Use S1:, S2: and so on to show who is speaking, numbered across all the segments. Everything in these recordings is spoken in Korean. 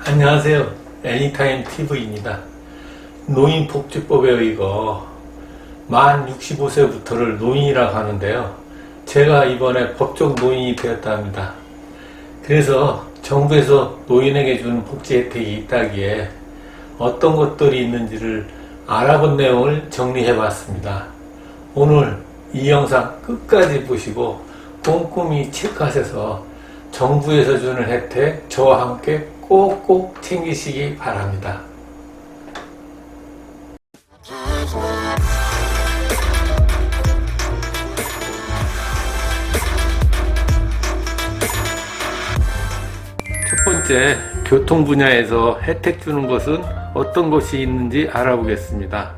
S1: 안녕하세요. 애니타임 TV입니다. 노인복지법에 의거 만 65세부터를 노인이라고 하는데요. 제가 이번에 법적 노인이 되었다 합니다. 그래서 정부에서 노인에게 주는 복지 혜택이 있다기에 어떤 것들이 있는지를 알아본 내용을 정리해 봤습니다. 오늘 이 영상 끝까지 보시고 꼼꼼히 체크하셔서 정부에서 주는 혜택 저와 함께 꼭꼭 챙기시기 바랍니다. 첫 번째, 교통 분야에서 혜택 주는 것은 어떤 것이 있는지 알아보겠습니다.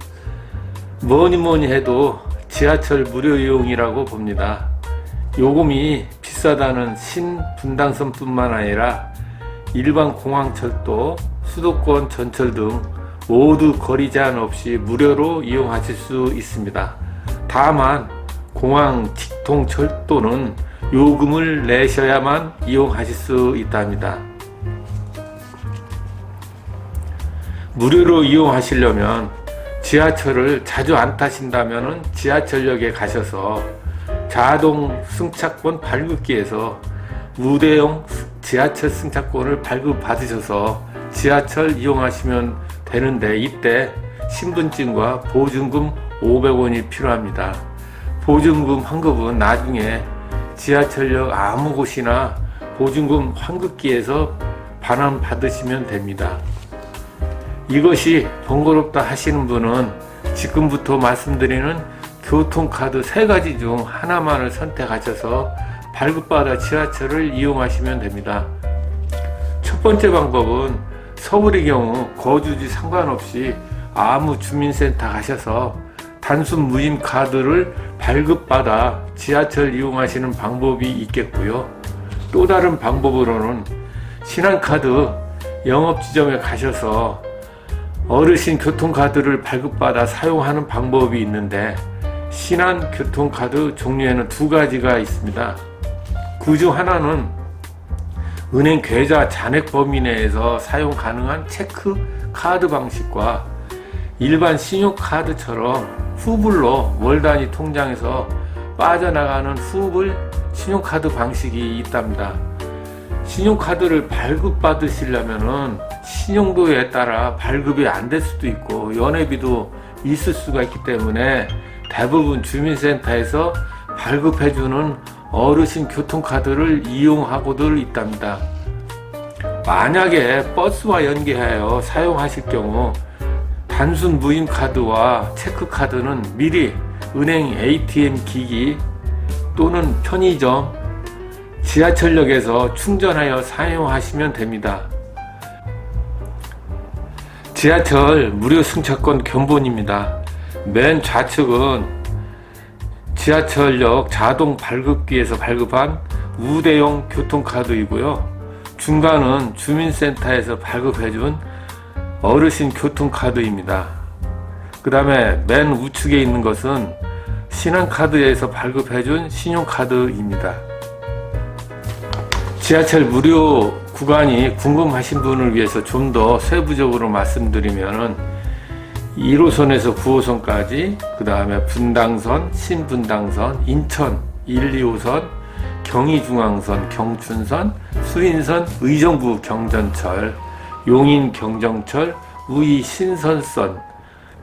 S1: 뭐니 해도 지하철 무료 이용이라고 봅니다. 요금이 비싸다는 신분당선뿐만 아니라 일반 공항철도, 수도권 전철 등 모두 거리 제한 없이 무료로 이용하실 수 있습니다. 다만 공항 직통철도는 요금을 내셔야만 이용하실 수 있답니다. 무료로 이용하시려면 지하철을 자주 안 타신다면 지하철역에 가셔서 자동 승차권 발급기에서 우대용 지하철 승차권을 발급받으셔서 지하철 이용하시면 되는데, 이때 신분증과 보증금 500원이 필요합니다. 보증금 환급은 나중에 지하철역 아무 곳이나 보증금 환급기에서 반환 받으시면 됩니다. 이것이 번거롭다 하시는 분은 지금부터 말씀드리는 교통카드 3가지 중 하나만을 선택하셔서 발급받아 지하철을 이용하시면 됩니다. 첫 번째 방법은 서울의 경우 거주지 상관없이 아무 주민센터 가셔서 단순 무임 카드를 발급받아 지하철 이용하시는 방법이 있겠고요. 또 다른 방법으로는 신한카드 영업지점에 가셔서 어르신 교통카드를 발급받아 사용하는 방법이 있는데, 신한교통카드 종류에는 2가지가 있습니다. 그 중 하나는 은행 계좌 잔액 범위 내에서 사용 가능한 체크 카드 방식과 일반 신용카드처럼 후불로 월 단위 통장에서 빠져나가는 후불 신용카드 방식이 있답니다. 신용카드를 발급받으시려면은 신용도에 따라 발급이 안 될 수도 있고 연회비도 있을 수가 있기 때문에 대부분 주민센터에서 발급해주는 어르신 교통카드를 이용하고들 있답니다. 만약에 버스와 연계하여 사용하실 경우 단순 무임카드와 체크카드는 미리 은행 ATM 기기 또는 편의점, 지하철역에서 충전하여 사용하시면 됩니다. 지하철 무료 승차권 견본입니다. 맨 좌측은 지하철역 자동 발급기에서 발급한 우대용 교통카드이고요. 중간은 주민센터에서 발급해준 어르신 교통카드입니다. 그 다음에 맨 우측에 있는 것은 신한카드에서 발급해준 신용카드입니다. 지하철 무료 구간이 궁금하신 분을 위해서 좀 더 세부적으로 말씀드리면은 1호선에서 9호선까지, 그 다음에 분당선, 신분당선, 인천 1, 2호선, 경의중앙선, 경춘선, 수인선, 의정부 경전철, 용인 경정철, 우이 신선선,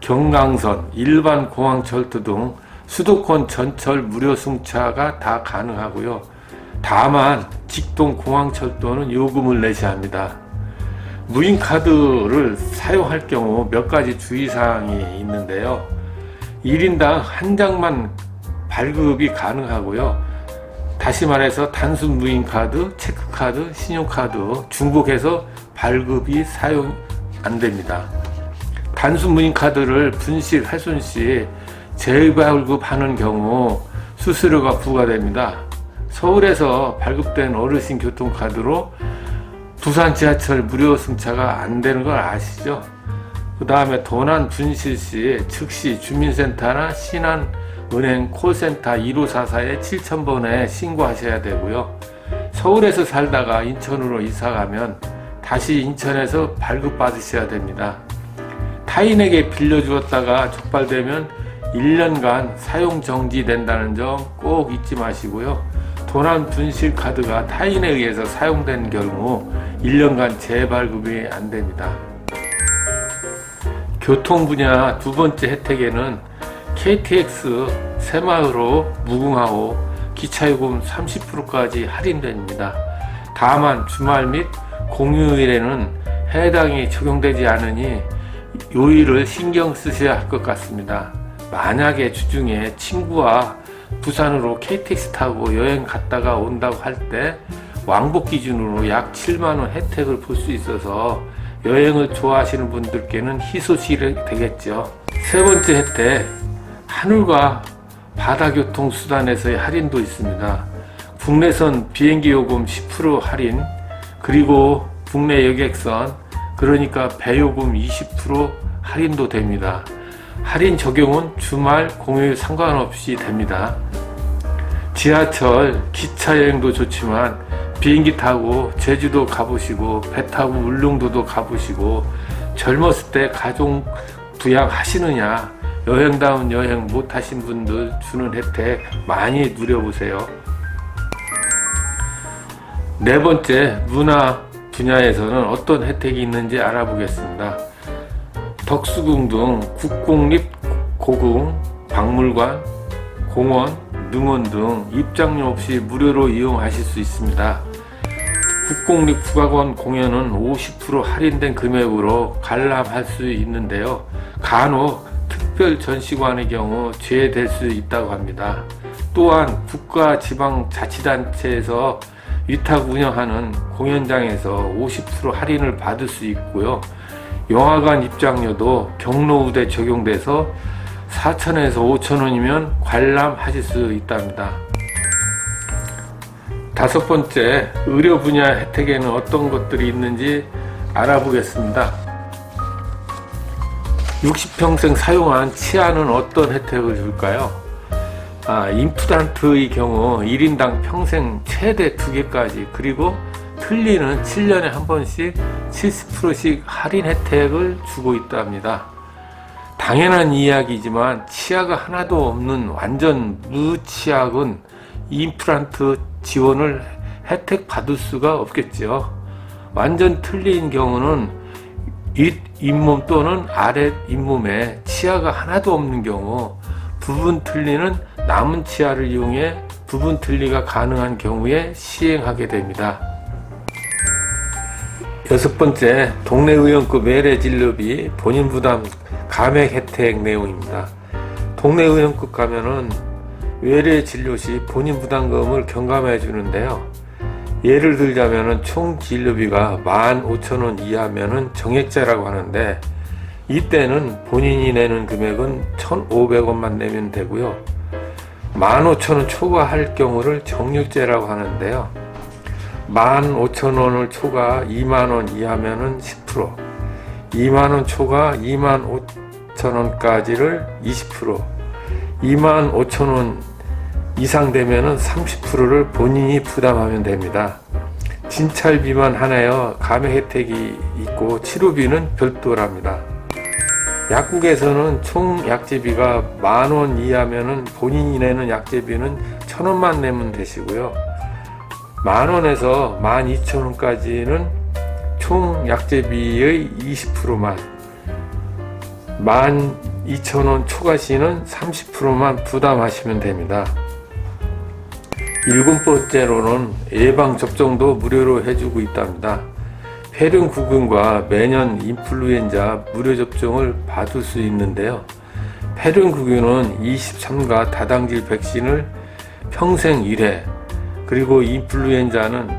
S1: 경강선, 일반 공항철도 등 수도권 전철 무료 승차가 다 가능하고요. 다만 직동 공항철도는 요금을 내셔야 합니다. 무임카드를 사용할 경우 몇 가지 주의사항이 있는데요. 1인당 한 장만 발급이 가능하고요. 다시 말해서 단순 무임카드, 체크카드, 신용카드 중복해서 발급이 사용 안 됩니다. 단순 무임카드를 분실, 훼손 시 재발급하는 경우 수수료가 부과됩니다. 서울에서 발급된 어르신 교통카드로 부산 지하철 무료 승차가 안 되는 걸 아시죠? 그 다음에 도난 분실 시 즉시 주민센터나 신한은행 콜센터 1544에 7000번에 신고하셔야 되고요. 서울에서 살다가 인천으로 이사가면 다시 인천에서 발급받으셔야 됩니다. 타인에게 빌려주었다가 적발되면 1년간 사용 정지된다는 점 꼭 잊지 마시고요. 도난 분실 카드가 타인에 의해서 사용된 경우 1년간 재발급이 안 됩니다. 교통 분야 두 번째 혜택에는 KTX 새마을호 무궁화호 기차요금 30%까지 할인됩니다. 다만 주말 및 공휴일에는 해당이 적용되지 않으니 요일을 신경 쓰셔야 할 것 같습니다. 만약에 주중에 친구와 부산으로 KTX 타고 여행 갔다가 온다고 할 때 왕복 기준으로 약 7만원 혜택을 볼 수 있어서 여행을 좋아하시는 분들께는 희소식이 되겠죠. 세 번째 혜택, 하늘과 바다교통 수단에서의 할인도 있습니다. 국내선 비행기 요금 10% 할인, 그리고 국내 여객선, 그러니까 배요금 20% 할인도 됩니다. 할인 적용은 주말 공휴일 상관없이 됩니다. 지하철, 기차 여행도 좋지만 비행기 타고 제주도 가보시고 배 타고 울릉도도 가보시고 젊었을 때 가족 부양 하시느냐, 여행다운 여행 못 하신 분들 주는 혜택 많이 누려보세요. 네 번째, 문화 분야에서는 어떤 혜택이 있는지 알아보겠습니다. 덕수궁 등 국공립 고궁, 박물관, 공원, 능원 등 입장료 없이 무료로 이용하실 수 있습니다. 국공립 국악원 공연은 50% 할인된 금액으로 관람할 수 있는데요. 간혹 특별 전시관의 경우 제외될 수 있다고 합니다. 또한 국가 지방자치단체에서 위탁 운영하는 공연장에서 50% 할인을 받을 수 있고요. 영화관 입장료도 경로우대 적용돼서 4,000원에서 5,000원이면 관람하실 수 있답니다. 다섯 번째, 의료 분야 혜택에는 어떤 것들이 있는지 알아보겠습니다. 60평생 사용한 치아는 어떤 혜택을 줄까요? 임플란트의 경우 1인당 평생 최대 2개까지, 그리고 틀니는 7년에 한 번씩 70%씩 할인 혜택을 주고 있답니다. 당연한 이야기지만 치아가 하나도 없는 완전 무치아는 임플란트 지원을 혜택 받을 수가 없겠죠. 완전 틀니인 경우는 윗 잇몸 또는 아랫 잇몸에 치아가 하나도 없는 경우, 부분 틀니는 남은 치아를 이용해 부분 틀니가 가능한 경우에 시행하게 됩니다. 여섯 번째, 동네 의원급 외래 진료비 본인 부담 감액 혜택 내용입니다. 동네 의원급 가면은 외래 진료 시 본인 부담금을 경감해 주는데요. 예를 들자면은 총 진료비가 15,000원 이하면은 정액제라고 하는데, 이때는 본인이 내는 금액은 1,500원만 내면 되고요. 15,000원 초과할 경우를 정액제라고 하는데요. 15,000원을 초과 2만원 이하면은 10%, 2만원 초과 25,000원까지를 20%, 25,000원 이상 되면은 30%를 본인이 부담하면 됩니다. 진찰비만 하나여 감액 혜택이 있고 치료비는 별도랍니다. 약국에서는 총 약제비가 10,000원 이하면은 본인이 내는 약제비는 1,000원만 내면 되시고요. 10,000원에서 12,000원까지는 총 약제비의 20%만, 12,000원 초과 시는 30%만 부담하시면 됩니다. 일곱 번째로는 예방접종도 무료로 해주고 있답니다. 폐렴구균과 매년 인플루엔자 무료 접종을 받을 수 있는데요. 폐렴구균은 23가 다당질 백신을 평생 1회, 그리고 인플루엔자는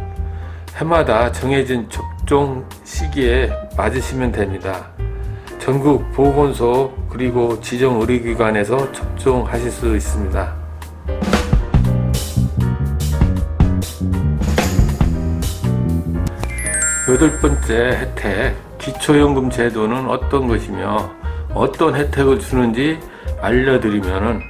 S1: 해마다 정해진 접종 시기에 맞으시면 됩니다. 전국 보건소 그리고 지정 의료기관에서 접종하실 수 있습니다. 여덟 번째 혜택, 기초연금 제도는 어떤 것이며 어떤 혜택을 주는지 알려드리면은,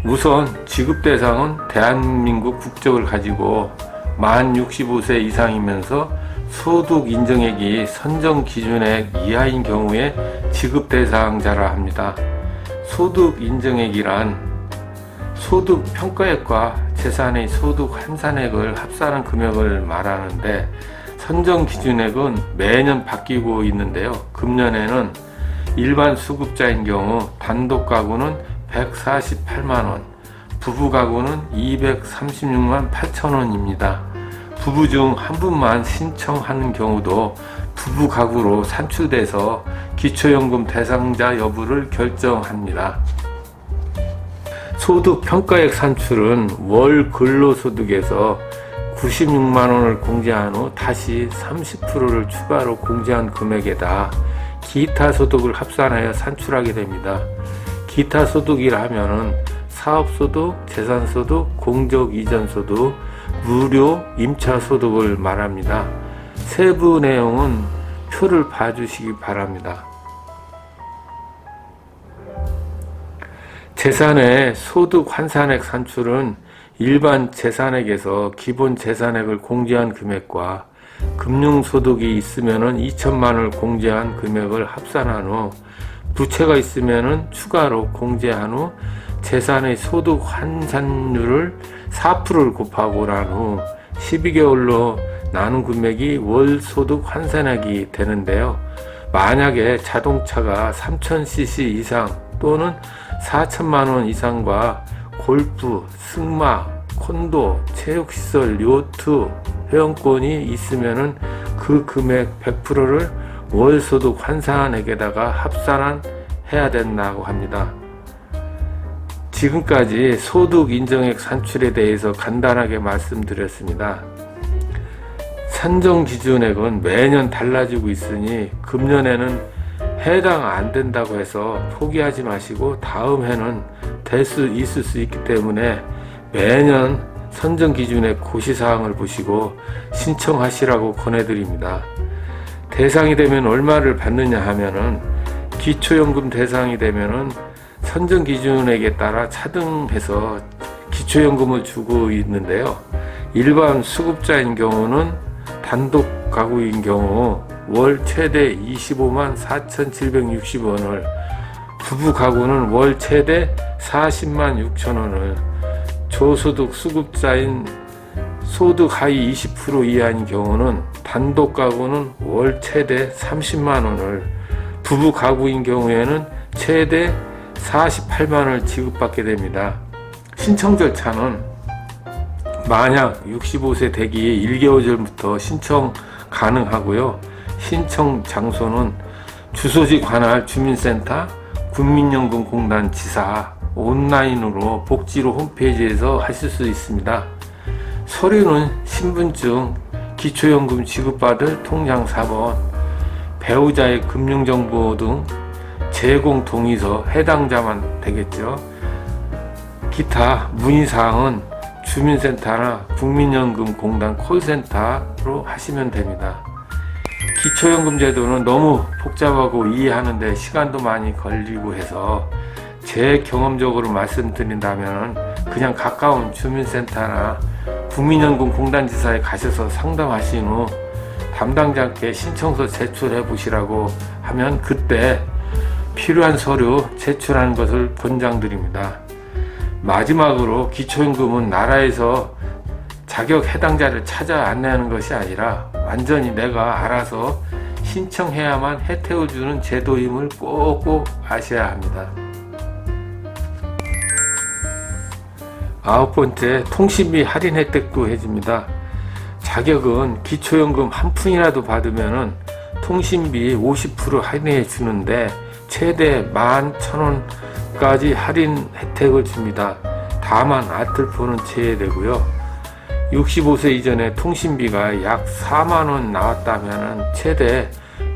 S1: 우선 지급 대상은 대한민국 국적을 가지고 만 65세 이상이면서 소득 인정액이 선정 기준액 이하인 경우에 지급 대상자라 합니다. 소득 인정액이란 소득 평가액과 재산의 소득 환산액을 합산한 금액을 말하는데, 선정 기준액은 매년 바뀌고 있는데요. 금년에는 일반 수급자인 경우 단독 가구는 148만원, 부부 가구는 236만 8천원입니다. 부부 중 한 분만 신청하는 경우도 부부 가구로 산출돼서 기초연금 대상자 여부를 결정합니다. 소득 평가액 산출은 월 근로소득에서 96만원을 공제한 후 다시 30%를 추가로 공제한 금액에다 기타 소득을 합산하여 산출하게 됩니다. 기타 소득이라 하면은 사업소득, 재산소득, 공적 이전소득, 무료 임차소득을 말합니다. 세부 내용은 표를 봐주시기 바랍니다. 재산의 소득 환산액 산출은 일반 재산액에서 기본 재산액을 공제한 금액과 금융소득이 있으면 2천만원을 공제한 금액을 합산한 후, 부채가 있으면 추가로 공제한 후 재산의 소득 환산율을 4%를 곱하고 난 후 12개월로 나눈 금액이 월 소득 환산액이 되는데요. 만약에 자동차가 3000cc 이상 또는 4천만원 이상과 골프, 승마, 콘도, 체육시설, 요트, 회원권이 있으면 그 금액 100%를 월 소득 환산액에다가 합산해야 된다고 합니다. 지금까지 소득 인정액 산출에 대해서 간단하게 말씀드렸습니다. 산정 기준액은 매년 달라지고 있으니 금년에는 해당 안 된다고 해서 포기하지 마시고 다음 해는 될 수 있을 수 있기 때문에 매년 선정 기준액 고시사항을 보시고 신청하시라고 권해드립니다. 대상이 되면 얼마를 받느냐 하면은 기초연금 대상이 되면은 선정 기준액에 따라 차등해서 기초연금을 주고 있는데요. 일반 수급자인 경우는 단독 가구인 경우 월 최대 25만 4,760원을, 부부 가구는 월 최대 40만 6천원을, 저소득 수급자인 소득 하위 20% 이하인 경우는 단독 가구는 월 최대 30만원을, 부부 가구인 경우에는 최대 48만원을 지급받게 됩니다. 신청 절차는 만약 65세 되기 1개월 전부터 신청 가능하고요. 신청 장소는 주소지 관할 주민센터, 국민연금공단 지사, 온라인으로 복지로 홈페이지에서 하실 수 있습니다. 서류는 신분증, 기초연금 지급받을 통장 4번, 배우자의 금융정보 등 제공 동의서 해당자만 되겠죠. 기타 문의사항은 주민센터나 국민연금공단 콜센터로 하시면 됩니다. 기초연금 제도는 너무 복잡하고 이해하는데 시간도 많이 걸리고 해서 제 경험적으로 말씀드린다면 그냥 가까운 주민센터나 국민연금공단지사에 가셔서 상담하신 후 담당자께 신청서 제출해 보시라고 하면 그때 필요한 서류 제출하는 것을 권장드립니다. 마지막으로 기초연금은 나라에서 자격 해당자를 찾아 안내하는 것이 아니라 완전히 내가 알아서 신청해야만 혜택을 주는 제도임을 꼭꼭 아셔야 합니다. 9번째, 통신비 할인 혜택도 해줍니다. 자격은 기초연금 한 푼이라도 받으면 통신비 50% 할인해 주는데 최대 11,000원까지 할인 혜택을 줍니다. 다만 아틀폰은 제외되고요. 65세 이전에 통신비가 약 4만원 나왔다면 최대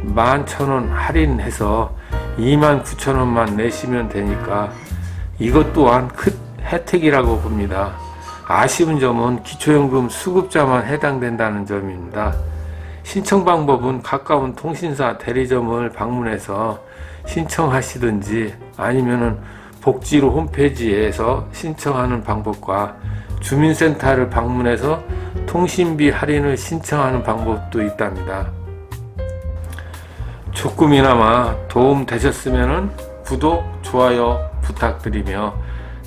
S1: 11,000원 할인해서 29,000원만 내시면 되니까 이것 또한 큰 혜택이라고 봅니다. 아쉬운 점은 기초연금 수급자만 해당된다는 점입니다. 신청 방법은 가까운 통신사 대리점을 방문해서 신청하시든지 아니면은 복지로 홈페이지에서 신청하는 방법과 주민센터를 방문해서 통신비 할인을 신청하는 방법도 있답니다. 조금이나마 도움 되셨으면 구독, 좋아요 부탁드리며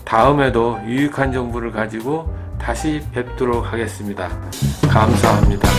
S1: 다음에도 유익한 정보를 가지고 다시 뵙도록 하겠습니다. 감사합니다.